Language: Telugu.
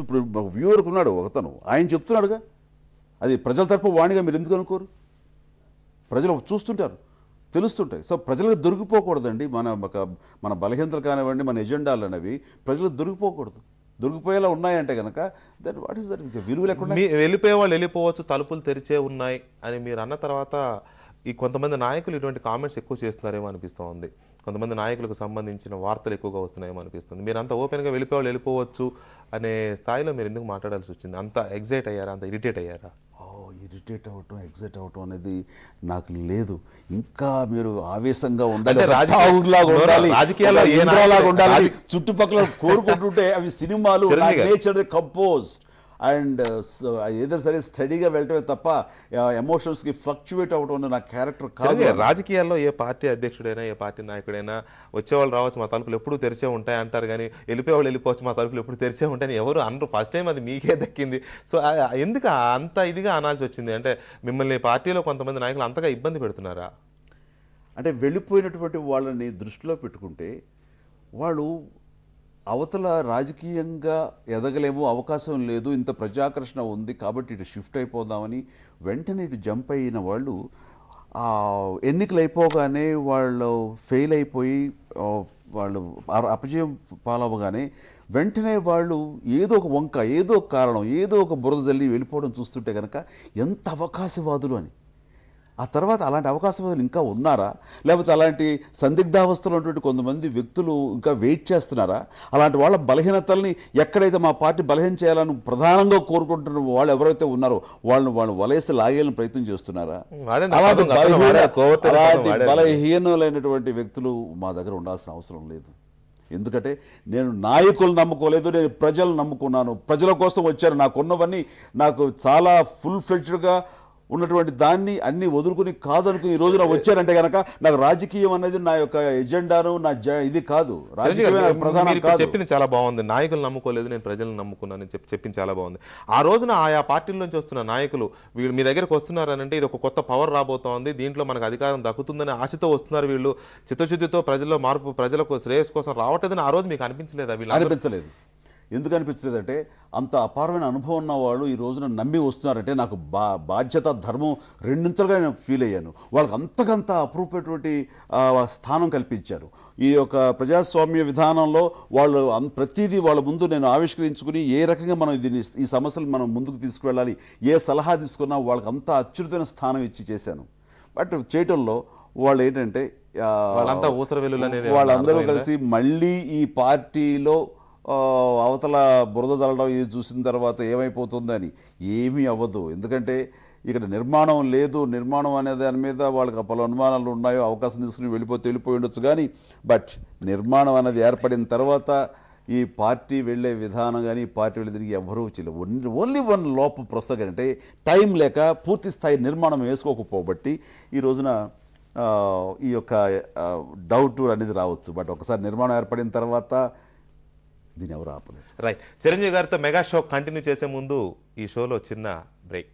ఇప్పుడు వ్యూవర్కి ఉన్నాడు ఒకతను, ఆయన చెప్తున్నాడుగా, అది ప్రజల తరపు వాణిగా మీరు ఎందుకు అనుకోరు? ప్రజలు చూస్తుంటారు, తెలుస్తుంటాయి. సో ప్రజలకు దొరికిపోకూడదండి మన బలహీనతలు కానివ్వండి, మన ఎజెండాలు అనేవి ప్రజలకు దొరికిపోకూడదు. దొరికిపోయేలా ఉన్నాయంటే కనుక దట్ వాట్ ఈస్ దట్, విలువ లేకుండా వెళ్ళిపోయే వాళ్ళు వెళ్ళిపోవచ్చు, తలుపులు తెరిచే ఉన్నాయి అని మీరు అన్న తర్వాత ఈ కొంతమంది నాయకులు ఇటువంటి కామెంట్స్ ఎక్కువ చేస్తున్నారేమో అనిపిస్తోంది. కొంతమంది నాయకులకు సంబంధించిన వార్తలు ఎక్కువగా వస్తున్నాయేమో అనిపిస్తుంది. మీరు అంత ఓపెన్గా వెళ్ళిపోయేవాళ్ళు వెళ్ళిపోవచ్చు అనే స్థాయిలో మీరు ఎందుకు మాట్లాడాల్సి వచ్చింది? అంత ఎగ్జైట్ అయ్యారా, అంత ఇరిటేట్ అయ్యారా? ఇరిటేట్ అవ్వటం, ఎగ్జైట్ అవ్వటం అనేది నాకు లేదు. ఇంకా మీరు ఆవేశంగా ఉండాలి, రాజకీయాల్లో ఉండాలి, చుట్టుపక్కల కోరుకుంటుంటే అవి సినిమాలు నేచర్ కంపోజ్డ్ అండ్ ఏదైనా సరే స్టడీగా వెళ్ళటమే తప్ప ఎమోషన్స్కి ఫ్లక్చువేట్ అవ్వడం నా క్యారెక్టర్ కాదు. రాజకీయాల్లో ఏ పార్టీ అధ్యక్షుడైనా ఏ పార్టీ నాయకుడైనా వచ్చేవాళ్ళు రావచ్చు, మా తలుపులు ఎప్పుడూ తెరిచే ఉంటాయి అంటారు, కానీ వెళ్ళిపోయేవాళ్ళు వెళ్ళిపోవచ్చు, మా తలుపులు ఎప్పుడు తెరిచే ఉంటాయని ఎవరు అనరు. ఫస్ట్ టైం అది మీకే దక్కింది. సో ఎందుకు అంత ఇదిగా అనాల్సి వచ్చింది? అంటే మిమ్మల్ని పార్టీలో కొంతమంది నాయకులు అంతగా ఇబ్బంది పెడుతున్నారా? అంటే వెళ్ళిపోయినటువంటి వాళ్ళని దృష్టిలో పెట్టుకుంటే వాళ్ళు అవతల రాజకీయంగా ఎదగలేము, అవకాశం లేదు, ఇంత ప్రజాకర్షణ ఉంది కాబట్టి ఇటు షిఫ్ట్ అయిపోదామని వెంటనే ఇటు జంప్ అయిన వాళ్ళు ఎన్నికలు అయిపోగానే వాళ్ళు ఫెయిల్ అయిపోయి వాళ్ళు అపజయం పాలవగానే వెంటనే వాళ్ళు ఏదో ఒక వంక, ఏదో ఒక కారణం, ఏదో ఒక బురద జల్లి వెళ్ళిపోవడం చూస్తుంటే కనుక ఎంత అవకాశవాదులు అని. ఆ తర్వాత అలాంటి అవకాశవాదులు ఇంకా ఉన్నారా, లేకపోతే అలాంటి సందిగ్ధావస్థలో ఉన్నటువంటి కొంతమంది వ్యక్తులు ఇంకా వెయిట్ చేస్తున్నారా? అలాంటి వాళ్ళ బలహీనతల్ని ఎక్కడైతే మా పార్టీ బలహీన చేయాలని ప్రధానంగా కోరుకుంటున్న వాళ్ళు ఎవరైతే ఉన్నారో వాళ్ళు వలేసి లాగేయాలని ప్రయత్నం చేస్తున్నారా? అలాంటి బలహీనులైనటువంటి వ్యక్తులు మా దగ్గర ఉండాల్సిన అవసరం లేదు. ఎందుకంటే నేను నాయకులు నమ్ముకోలేదు, నేను ప్రజలు నమ్ముకున్నాను, ప్రజల కోసం వచ్చాను. నాకున్నవన్నీ నాకు చాలా ఫుల్ ఫ్లెడ్జ్డ్గా ఉన్నటువంటి దాన్ని అన్ని వదులుకుని కాదనుకుని ఈ రోజున వచ్చారంటే కనుక నాకు రాజకీయం అనేది నా యొక్క ఎజెండాను, నా ఇది కాదు, రాజకీయం ప్రధానం కాదు. చెప్పింది చాలా బాగుంది. నాయకులు నమ్ముకోలేదు, నేను ప్రజలను నమ్ముకున్నాను చెప్పింది చాలా బాగుంది. ఆ రోజున ఆయా పార్టీల నుంచి వస్తున్న నాయకులు వీళ్ళు మీ దగ్గరకు వస్తున్నారనంటే ఇది ఒక కొత్త పవర్ రాబోతోంది, దీంట్లో మనకు అధికారం దక్కుతుందని ఆశతో వస్తున్నారు, వీళ్ళు చిత్తశుద్ధితో ప్రజల్లో మార్పు, ప్రజలకు శ్రేయస్ కోసం రావట్లేదని ఆ రోజు మీకు అనిపించలేదా? వీళ్ళు అనిపించలేదు. ఎందుకు అనిపించలేదంటే అంత అపారమైన అనుభవం ఉన్న వాళ్ళు ఈ రోజున నమ్మి వస్తున్నారంటే నాకు బాధ్యత, ధర్మం రెండింతలుగా నేను ఫీల్ అయ్యాను. వాళ్ళకి అంతకంత అప్రూపేటువంటి స్థానం కల్పించారు. ఈ యొక్క ప్రజాస్వామ్య విధానంలో వాళ్ళు ప్రతిదీ వాళ్ళ ముందు నేను ఆవిష్కరించుకుని ఏ రకంగా మనం ఈ సమస్యలు మనం ముందుకు తీసుకువెళ్ళాలి, ఏ సలహా తీసుకున్నా వాళ్ళకి అంత అత్యున్నతమైన స్థానం ఇచ్చి చేశాను. బట్ చేయటంలో వాళ్ళు ఏంటంటే వాళ్ళందరూ కలిసి మళ్ళీ ఈ పార్టీలో అవతల బురద చల్లడం ఇది చూసిన తర్వాత ఏమైపోతుందని ఏమీ అవ్వదు. ఎందుకంటే ఇక్కడ నిర్మాణం లేదు, నిర్మాణం అనే దాని మీద వాళ్ళకి పలు అనుమానాలు ఉన్నాయో, అవకాశం తీసుకుని వెళ్ళిపోయి ఉండొచ్చు. కానీ బట్ నిర్మాణం అనేది ఏర్పడిన తర్వాత ఈ పార్టీ వెళ్ళే విధానం కానీ పార్టీ వెళ్ళే తిరిగి ఎవరూ చేయలేదు. ఓన్లీ వన్ లోపం ప్రస్తుతం అంటే టైం లేక పూర్తి స్థాయి నిర్మాణం వేసుకోకపోబట్టి ఈ రోజున ఈ యొక్క డౌట్ అనేది రావచ్చు. బట్ ఒకసారి నిర్మాణం ఏర్పడిన తర్వాత దీన్ని ఎవరు ఆపలేరు. రైట్. చిరంజీవి గారితో మెగా షో కంటిన్యూ చేసే ముందు ఈ షోలో చిన్న బ్రేక్.